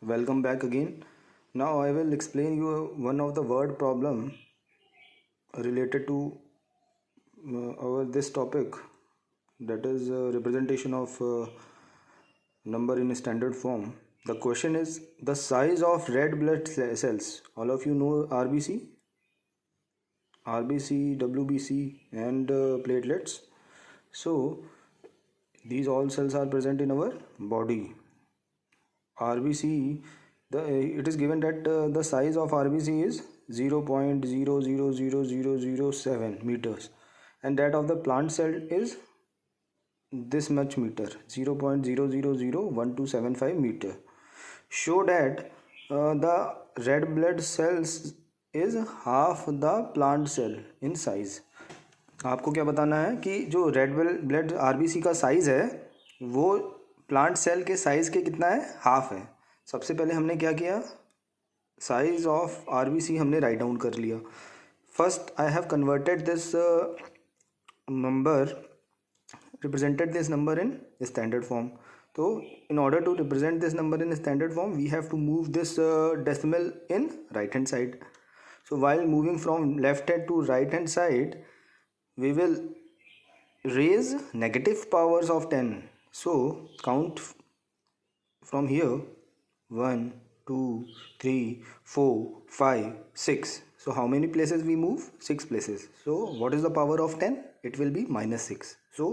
welcome back again. Now I will explain you one of the word problem related to our this topic, that is representation of number in standard form. The question is the size of red blood cells. All of you know RBC, WBC and platelets. So these all cells are present in our body. RBC, it is given that the size of RBC is 0.000007 meters, and that of the plant cell is this much meter, 0.0001275 meter. Show that the red blood cells is half the plant cell in size. आपको क्या बताना है कि जो red blood RBC का size है वो plant cell के साइज़ के कितना है, हाफ है. सबसे पहले हमने क्या किया, साइज ऑफ आरबीसी हमने राइट डाउन कर लिया. First I have converted this number, represented this number in standard form. So in order to represent this number in standard form, we have to move this decimal in right hand side. So while moving from left hand to right hand side, we will raise negative powers of 10. So count from here, 1 2 3 4 5 6. So how many places we move? 6 places. So what is the power of 10? It will be -6. So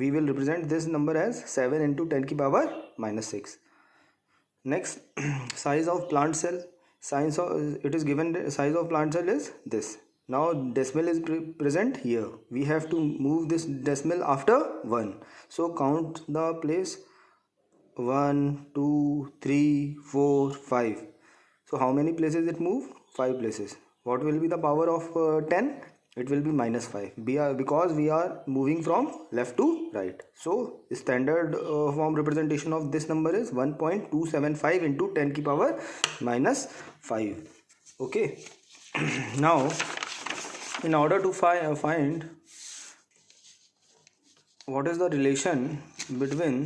we will represent this number as 7 into 10 की power -6. Next, size of plant cell. It is given size of plant cell is this. Now decimal is present here. We have to move this decimal after 1. So count the place, 1 2 3 4 5. So how many places it move? 5 places. What will be the power of 10? It will be -5 because we are moving from left to right. So standard form representation of this number is 1.275 into 10 की power -5. Okay. Now in order to find what is the relation between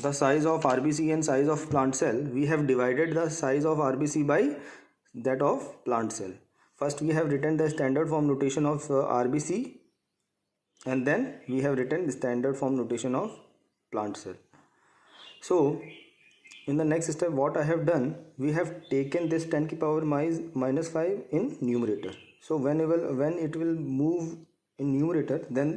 the size of RBC and size of plant cell, we have divided the size of RBC by that of plant cell. First we have written the standard form notation of RBC, and then we have written the standard form notation of plant cell. So in the next step what I have done, we have taken this 10 की power -5 in numerator. So when it will move in numerator, then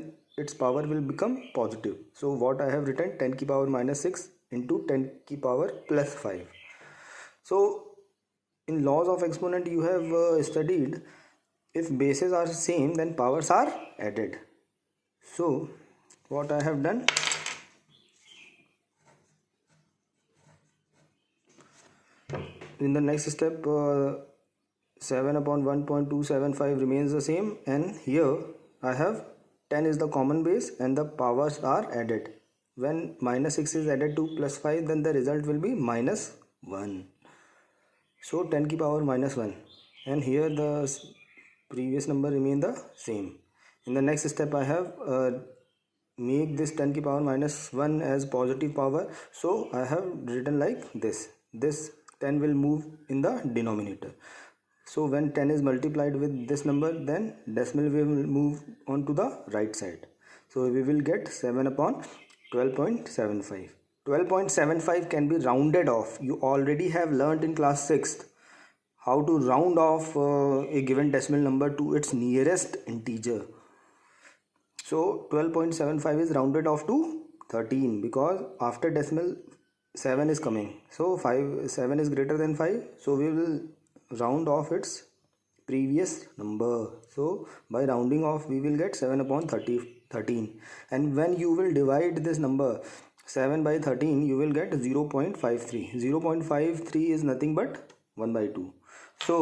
its power will become positive. So what I have written, 10 की power -6 into 10 की power +5. So in laws of exponent you have studied, if bases are same then powers are added. So what I have done, in the next step 7 upon 1.275 remains the same, and here I have 10 is the common base and the powers are added. When -6 is added to +5, then the result will be -1. So 10 की power -1, and here the previous number remain the same. In the next step I have make this 10 की power -1 as positive power. So I have written like this 10 will move in the denominator. So when 10 is multiplied with this number, then decimal will move on to the right side. So we will get 7 upon 12.75. 12.75 can be rounded off. You already have learnt in class 6th how to round off a given decimal number to its nearest integer. So 12.75 is rounded off to 13 because after decimal 7 is coming. So 7 is greater than 5. So we will round off its previous number. So by rounding off we will get 7 upon 13. And when you will divide this number 7 by 13, you will get 0.53. 0.53 is nothing but 1 by 2. So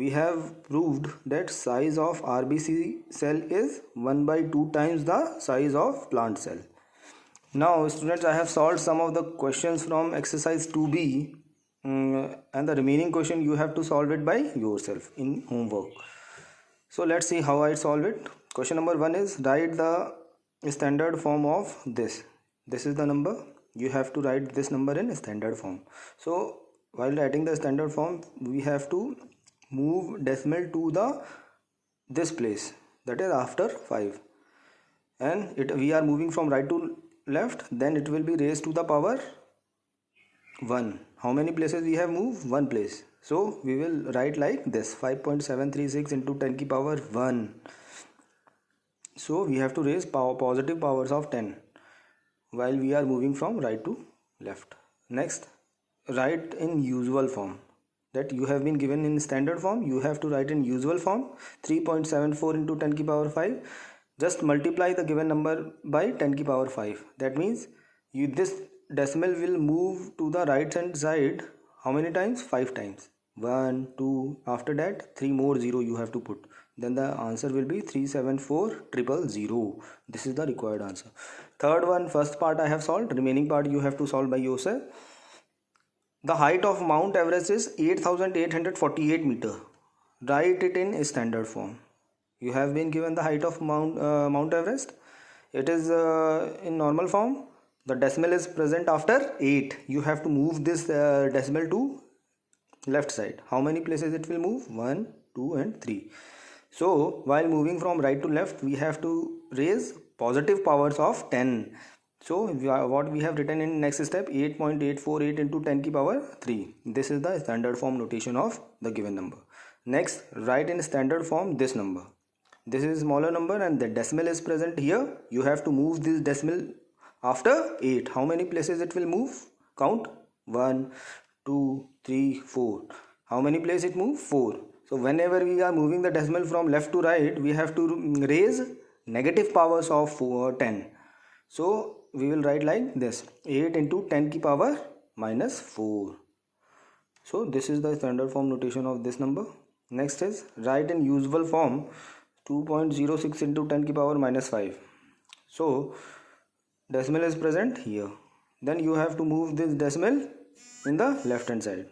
we have proved that size of RBC cell is 1 by 2 times the size of plant cell. Now students, I have solved some of the questions from exercise 2B, and the remaining question you have to solve it by yourself in homework. So let's see how I solve it. Question number 1 is write the standard form of this. This is the number, you have to write this number in standard form. So while writing the standard form, we have to move decimal to the this place, that is after 5, and we are moving from right to left, then it will be raised to the power 1. How many places we have moved? One place. So we will write like this, 5.736 into 10 की power 1. So we have to raise positive powers of 10 while we are moving from right to left. Next, write in usual form. That you have been given in standard form, you have to write in usual form. 3.74 into 10 की power 5. Just multiply the given number by 10 की power 5. That means this decimal will move to the right hand side how many times? 5 times. 1 2, after that 3 more 0 you have to put, then the answer will be 374,000. This is the required answer. Third one, first part I have solved, remaining part you have to solve by yourself. The height of Mount Everest is 8,848 meter. Write it in standard form. You have been given the height of Mount Everest. It is in normal form. The decimal is present after 8. You have to move this decimal to left side. How many places it will move? 1 2 and 3. So while moving from right to left, we have to raise positive powers of 10. So what we have written in next step, 8.848 into 10 की power 3. This is the standard form notation of the given number. Next, write in standard form this number. This is smaller number and the decimal is present here. You have to move this decimal after 8. How many places it will move? Count. 1 2 3 4. How many places it move? 4. So whenever we are moving the decimal from left to right, we have to raise negative powers of 10. So we will write like this, 8 into 10 की power minus 4. So this is the standard form notation of this number. Next is write in usual form, 2.06 into 10 की power minus 5. So decimal is present here. Then you have to move this decimal in the left hand side.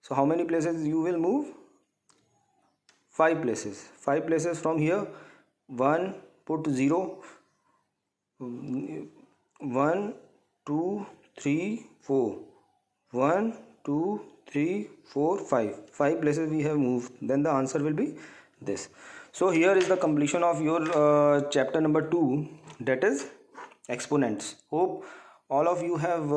So how many places you will move? 5 places. 5 places from here. 1, put 0. 1 2 3 4. 1 2 3 4 5. 5 places we have moved. Then the answer will be this. So here is the completion of your chapter number 2, that is exponents. Hope all of you have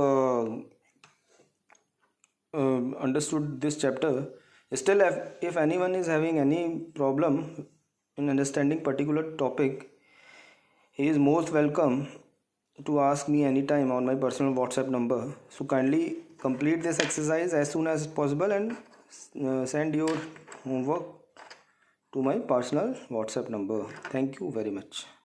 understood this chapter. Still, if anyone is having any problem in understanding particular topic, he is most welcome to ask me anytime on my personal WhatsApp number. So kindly complete this exercise as soon as possible and send your homework to my personal WhatsApp number. Thank you very much.